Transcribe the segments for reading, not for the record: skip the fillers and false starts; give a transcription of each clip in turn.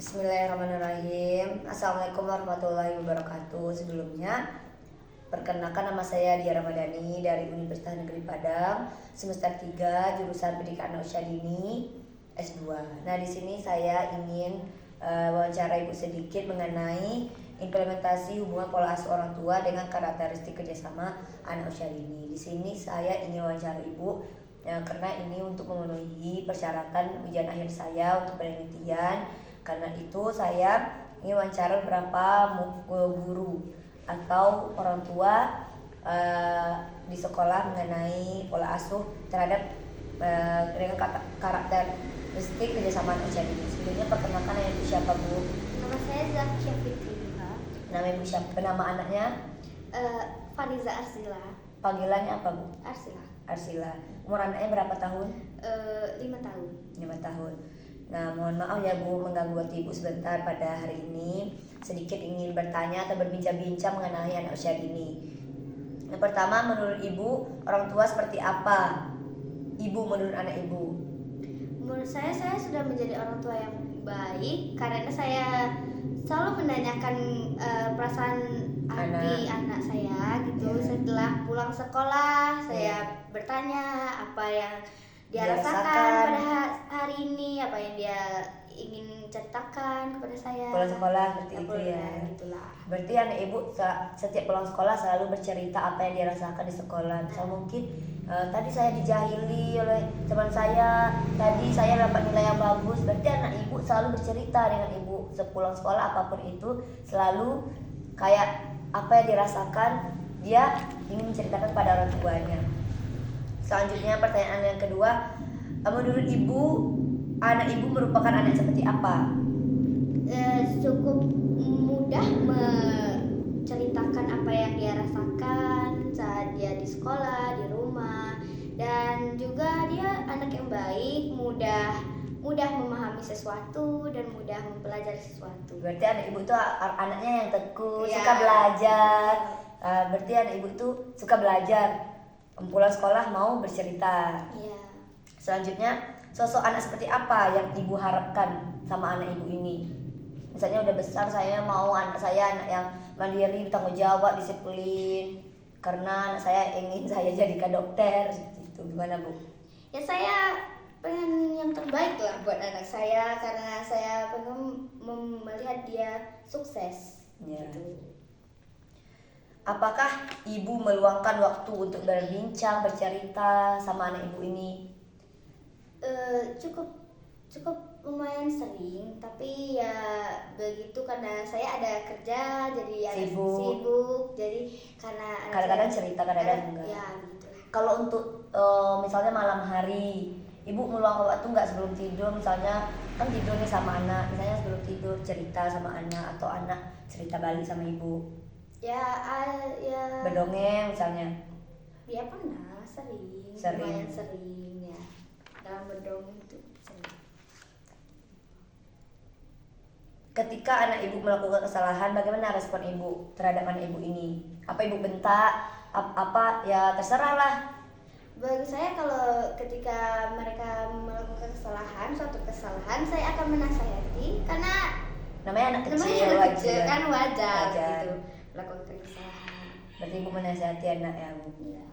Bismillahirrahmanirrahim. Assalamualaikum warahmatullahi wabarakatuh. Sebelumnya, perkenalkan nama saya Dia Ramadhani dari Universitas Negeri Padang, semester 3, jurusan Pendidikan Anak Usia Dini, S2. Nah, di sini saya ingin wawancara Ibu sedikit mengenai implementasi hubungan pola asuh orang tua dengan karakteristik kerjasama anak usia dini. Di sini saya ingin wawancara Ibu karena ini untuk memenuhi persyaratan ujian akhir saya untuk penelitian. Karena itu saya ingin wawancara beberapa guru atau orang tua di sekolah mengenai pola asuh terhadap dengan karakteristik kerjasama anak usia dini. Sebelumnya perkenalkan Ibu siapa, Bu? Nama saya Zakia Fitri. Nama Ibu siapa? Nama anaknya? Fariza Arsila. Panggilannya apa, Bu? Arsila. Arsila. Umur anaknya berapa tahun? 5 tahun. 5 tahun. Nah, mohon maaf ya Bu mengganggu waktu Ibu sebentar pada hari ini. Sedikit ingin bertanya atau berbincang-bincang mengenai anak usia dini. Yang pertama, menurut Ibu, orang tua seperti apa? Ibu menurut anak Ibu? Menurut saya sudah menjadi orang tua yang baik karena saya selalu menanyakan perasaan hati anak saya gitu. Setelah pulang sekolah, saya bertanya apa yang dia rasakan pada hari ini, apa yang dia ingin ceritakan kepada saya. Pulang sekolah seperti itu ya. Gitulah. Berarti anak Ibu setiap pulang sekolah selalu bercerita apa yang dia rasakan di sekolah. Misal mungkin tadi saya dijahili oleh teman saya, tadi saya dapat nilai yang bagus. Berarti anak Ibu selalu bercerita dengan Ibu sepulang sekolah, apapun itu selalu kayak apa yang dirasakan dia ingin menceritakan pada orang tuanya. Selanjutnya pertanyaan yang kedua, menurut Ibu anak Ibu merupakan anak seperti apa? Cukup mudah menceritakan apa yang dia rasakan saat dia di sekolah, di rumah, dan juga dia anak yang baik, mudah memahami sesuatu dan mudah mempelajari sesuatu. Berarti anak Ibu itu anaknya yang teguh, Ya. suka belajar. Berarti anak Ibu itu suka belajar. Pulang sekolah mau bercerita. Iya. Selanjutnya, sosok anak seperti apa yang Ibu harapkan sama anak Ibu ini? Misalnya udah besar, saya mau anak saya anak yang mandiri, bertanggung jawab, disiplin. Karena anak saya ingin saya jadikan dokter. Itu gimana, Bu? Ya, saya pengen yang terbaik lah buat anak saya karena saya pengen melihat dia sukses. Ya. Gitu. Apakah Ibu meluangkan waktu untuk berbincang, bercerita sama anak Ibu ini? Cukup lumayan sering, tapi ya begitu karena saya ada kerja jadi sibuk, jadi karena Kadang-kadang cerita, kadang-kadang enggak. Ya gitu. Kalau untuk misalnya malam hari, Ibu meluangkan waktu nggak sebelum tidur? Misalnya kan tidur nih sama anak, misalnya sebelum tidur cerita sama anak atau anak cerita balik sama Ibu. Ya Berdongeng misalnya. ya pernah sering. Lumayan sering ya dalam berdongeng itu sering. Ketika anak Ibu melakukan kesalahan, bagaimana respon Ibu terhadap anak Ibu ini? Apa Ibu bentak? Apa ya terserah lah. Bagi saya kalau ketika mereka melakukan suatu kesalahan, saya akan menasihati karena Namanya anak kecil, kan wajar gitu melakukan kesalahan. Berarti Ibu menasihati anak ya, Bu. Ya.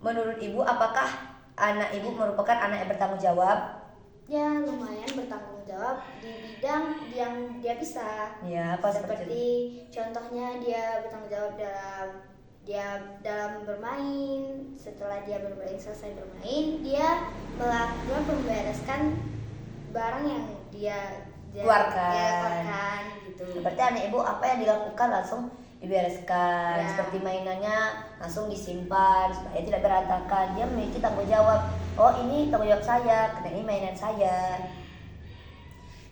Menurut Ibu, apakah anak Ibu merupakan anak yang bertanggung jawab? Ya, lumayan bertanggung jawab di bidang yang dia bisa. Ya, apa seperti contohnya dia bertanggung jawab dalam bermain. Setelah dia selesai bermain, dia melakukan membereskan barang yang dia keluarkan gitu. Berarti anak Ibu apa yang dilakukan langsung dibereskan. Ya. Seperti mainannya langsung disimpan supaya tidak berantakan. Dia memiliki tanggung jawab. Oh, ini tanggung jawab saya, karena ini mainan saya.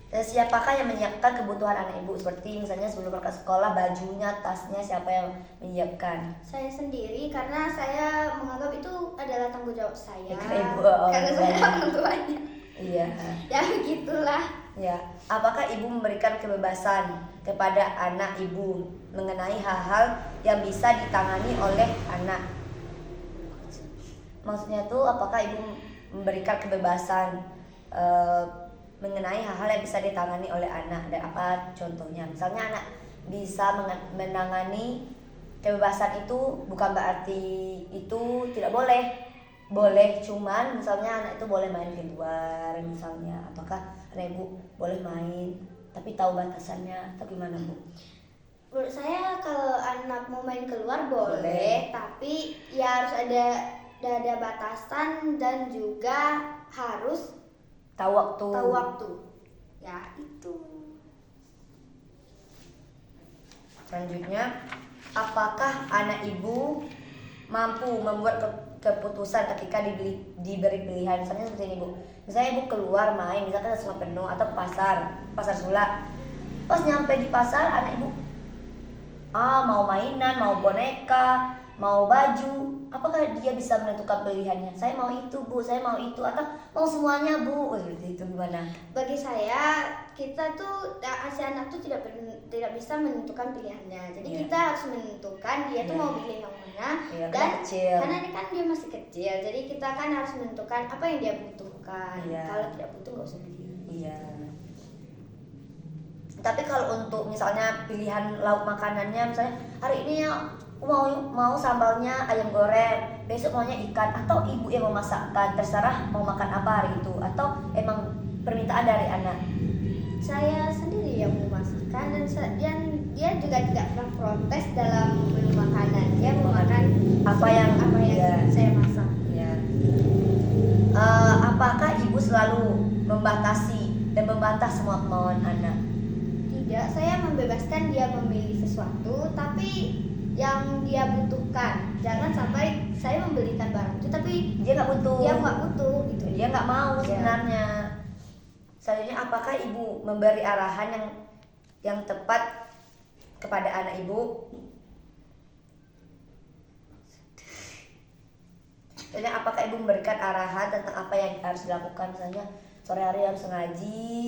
Siapakah yang menyiapkan kebutuhan anak Ibu? Seperti misalnya sebelum berangkat sekolah, bajunya, tasnya, siapa yang menyiapkan? Saya sendiri karena saya menganggap itu adalah tanggung jawab saya. Ibu, karena saya orang tuanya. Iya. Ya begitulah. Ya, apakah Ibu memberikan kebebasan kepada anak Ibu mengenai hal-hal yang bisa ditangani oleh anak? Maksudnya tuh apakah Ibu memberikan kebebasan mengenai hal-hal yang bisa ditangani oleh anak dan apa contohnya. Misalnya anak bisa menangani kebebasan itu bukan berarti itu tidak boleh, cuman misalnya anak itu boleh main di luar misalnya, ataukah anak ibu boleh main tapi tahu batasannya atau gimana Bu? Menurut saya kalau anak mau main keluar boleh, Boleh. tapi ya harus ada batasan dan juga harus Tahu waktu. tahu waktu. Ya itu. Selanjutnya, apakah anak ibu mampu membuat keputusan ketika diberi pilihan? Misalnya seperti ini Bu, misalnya ibu keluar main, misalkan semua penuh, atau ke pasar Sula. Pas nyampe di pasar, anak ibu mau mainan, mau boneka, mau baju, apakah dia bisa menentukan pilihannya? Saya mau itu Bu, saya mau itu, atau mau semuanya Bu? Seperti itu gimana? Bagi saya kita tuh si anak tuh tidak bisa menentukan pilihannya. Jadi Iya. kita harus menentukan dia tuh Iya. mau pilih yang mana. Iya, Dan karena kecil. karena ini kan dia masih kecil, jadi kita kan harus menentukan apa yang dia butuhkan. Iya. Kalau tidak butuh nggak usah beli. Iya. Tapi kalau untuk misalnya pilihan lauk makanannya, misalnya hari ini ya mau sambalnya ayam goreng, besok maunya ikan, atau ibu yang memasakkan, terserah mau makan apa hari itu, atau emang permintaan dari anak? Saya sendiri yang memasakkan dan dia juga tidak pernah protes dalam menu makanan. Dia mau makan Apa yang iya. saya masak. Ya. Apakah ibu selalu membatasi dan membantah semua kemauan anak? Tidak, saya membebaskan dia memilih sesuatu, tapi yang dia butuhkan. Jangan sampai saya membelikan barang itu, tapi Dia nggak butuh. dia nggak butuh gitu. Dia nggak mau Iya. sebenarnya. Selanjutnya, apakah ibu memberi arahan yang tepat kepada anak ibu? Jadi apakah ibu memberikan arahan tentang apa yang harus dilakukan? Misalnya sore hari harus ngaji,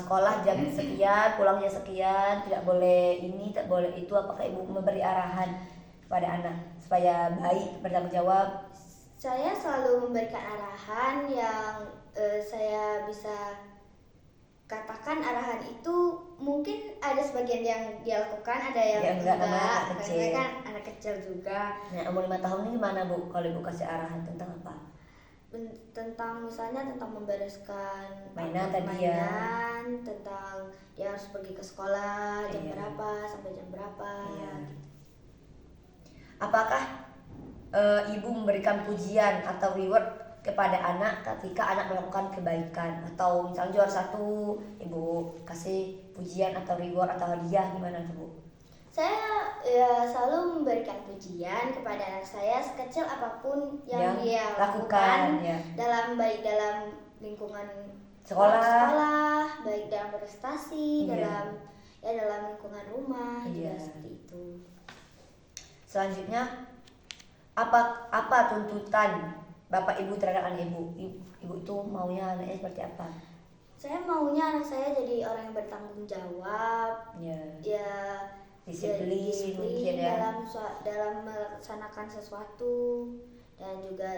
sekolah jam sekian, pulang jam sekian, tidak boleh ini, tidak boleh itu. Apakah ibu memberi arahan kepada anak supaya baik, bertanggung jawab? Saya selalu memberikan arahan yang saya bisa katakan arahan itu mungkin ada sebagian yang dia lakukan, ada yang Ya, enggak, namanya anak karena kecil. kan anak kecil juga. Nah, umur 5 tahun ini gimana Bu? Kalau ibu kasih arahan tentang apa? Tentang misalnya tentang membereskan Mainan tadi ya. mainan, tentang dia harus pergi ke sekolah jam Iya. berapa sampai jam berapa. Iya. Apakah ibu memberikan pujian atau reward kepada anak ketika anak melakukan kebaikan, atau misalnya juara 1 ibu kasih pujian atau reward atau hadiah, gimana tuh Bu? Saya ya selalu memberikan pujian kepada anak saya sekecil apapun yang dia lakukan ya. baik dalam lingkungan Sekolah. baik dalam prestasi, Iya. dalam lingkungan rumah, Iya. juga seperti itu. Selanjutnya, apa tuntutan Bapak Ibu terhadap anak ibu? Ibu itu maunya anaknya seperti apa? Saya maunya anak saya jadi orang yang bertanggung jawab, Ya, ya disiplin mungkin ya. dalam melaksanakan sesuatu dan juga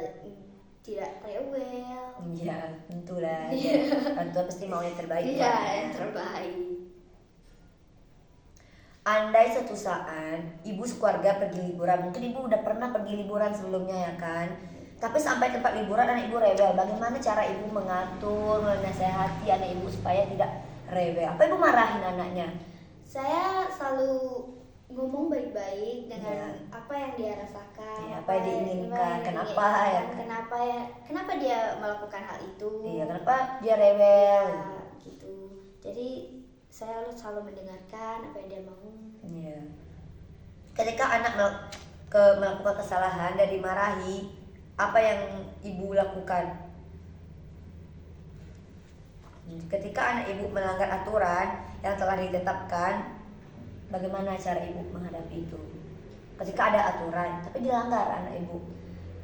tidak rewel. Iya, tentulah. Orang tua pasti mau yang terbaik. Iya, buat yang anaknya. terbaik. Andai suatu saat ibu sekeluarga pergi liburan, mungkin ibu udah pernah pergi liburan sebelumnya ya kan? Tapi sampai tempat liburan anak ibu rewel, bagaimana cara ibu mengatur, menasehati anak ibu supaya tidak rewel? Apa ibu marahin anaknya? Saya selalu ngomong baik-baik dengan Iya. apa yang dia rasakan, Iya, apa yang diinginkan, yang kenapa ya kan? kenapa dia melakukan hal itu. Iya, kenapa dia rewel? Ya, gitu. Jadi saya harus selalu mendengarkan apa yang dia mau. Iya. Ketika anak melakukan kesalahan dan dimarahi, apa yang ibu lakukan? Ketika anak ibu melanggar aturan yang telah ditetapkan, bagaimana cara ibu menghadapi itu? Ketika ada aturan tapi dilanggar anak ibu.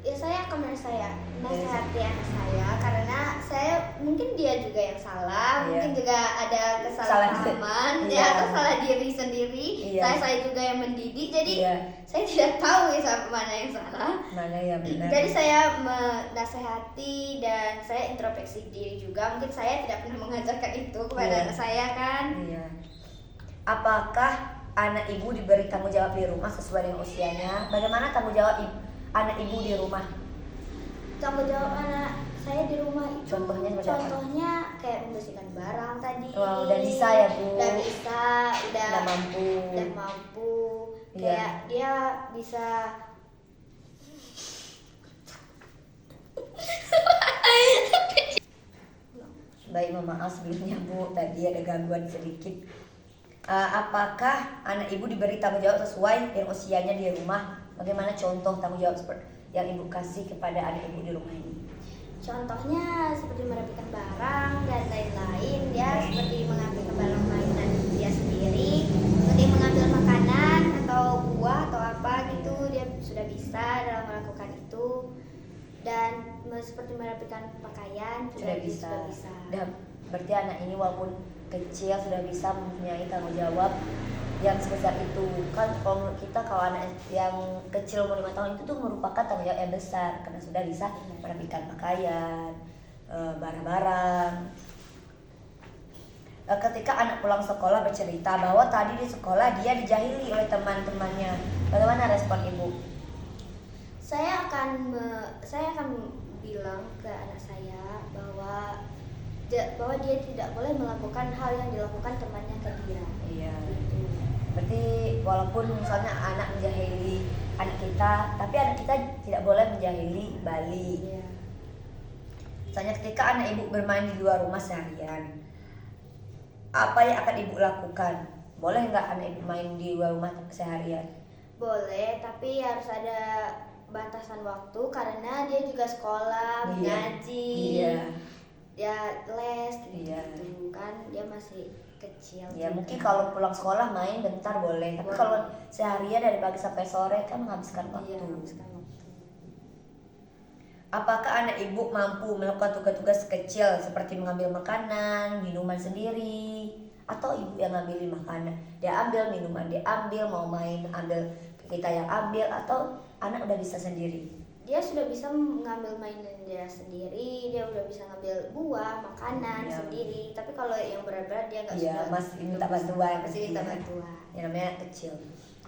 Ya saya akan menasehati anak saya karena saya mungkin dia juga yang salah, Iya. mungkin juga ada kesalahpahaman Iya. ya atau salah diri sendiri. Iya. Saya juga yang mendidik, jadi Iya. saya tidak tahu ya mana yang salah. Mana yang benar? Jadi saya menasehati dan saya introspeksi diri juga. Mungkin saya tidak pernah mengajarkan itu kepada Iya. anak saya kan. Iya. Apakah anak ibu diberi tanggung jawab di rumah sesuai dengan usianya? Bagaimana tanggung jawab anak ibu di rumah? Tanggung jawab anak saya di rumah itu Contohnya seperti apa? contohnya kayak membersihkan barang tadi. Wah, udah bisa ya, Bu? Udah bisa, Udah mampu. udah mampu. Iya. Kayak dia bisa Baik, mohon maaf sebelumnya Bu, tadi ada gangguan sedikit. Apakah anak ibu diberi tanggung jawab sesuai dengan usianya di rumah? Bagaimana contoh tanggung jawab seperti yang ibu kasih kepada anak ibu di rumah ini? contohnya seperti merapikan barang dan lain-lain. Dia seperti mengambil barang mainan dia sendiri, seperti mengambil makanan atau buah atau apa gitu. Dia sudah bisa dalam melakukan itu. Dan seperti merapikan pakaian Sudah bisa. sudah bisa. Dan berarti anak ini walaupun kecil sudah bisa mempunyai tanggung jawab yang sebesar itu. Kan kalau menurut kita kalau anak yang kecil umur 5 tahun itu tuh merupakan tanggung jawab yang besar karena sudah bisa merapikan pakaian, barang-barang. Ketika anak pulang sekolah bercerita bahwa tadi di sekolah dia dijahili oleh teman-temannya, bagaimana respon ibu? Saya akan bilang ke anak saya bahwa dia tidak boleh melakukan hal yang dilakukan temannya ke dia. Iya. Gitu. Berarti walaupun misalnya anak menjahili anak kita, tapi anak kita tidak boleh menjahili Bali. Iya. Misalnya ketika anak ibu bermain di luar rumah seharian, apa yang akan ibu lakukan? Boleh nggak anak ibu main di luar rumah seharian? Boleh, tapi harus ada batasan waktu karena dia juga sekolah, Iya. mengaji, Iya. ya les Iya. gitu kan, dia masih kecil. Ya juga. mungkin kalau pulang sekolah main bentar boleh, tapi Boleh. kalau seharian dari pagi sampai sore kan menghabiskan waktu. Iya, menghabiskan waktu. Apakah anak ibu mampu melakukan tugas-tugas kecil seperti mengambil makanan, minuman sendiri, atau ibu yang ngambilin makanan? Dia ambil minuman, dia ambil, mau main ambil, kita yang ambil, atau anak udah bisa sendiri? Dia sudah bisa mengambil mainan dia sendiri, dia udah bisa ngambil buah, makanan Iya. sendiri. Tapi kalau yang berat-berat dia nggak Iya, sudah. masih minta bantuan Masih pasti minta ya. bantuan. Yang namanya kecil.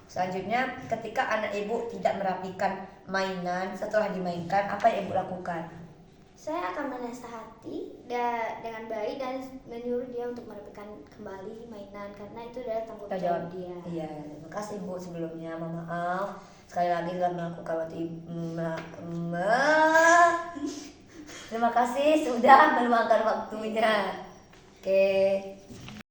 Selanjutnya, ketika anak ibu tidak merapikan mainan setelah dimainkan, apa yang ibu lakukan? Saya akan menasehati dengan baik dan menyuruh dia untuk merapikan kembali mainan karena itu adalah tanggung Kita jawab jawab. dia. Iya, terima kasih ibu sebelumnya. Mohon maaf sekali lagi telah melakukan waktu terima kasih sudah meluangkan waktunya. Oke.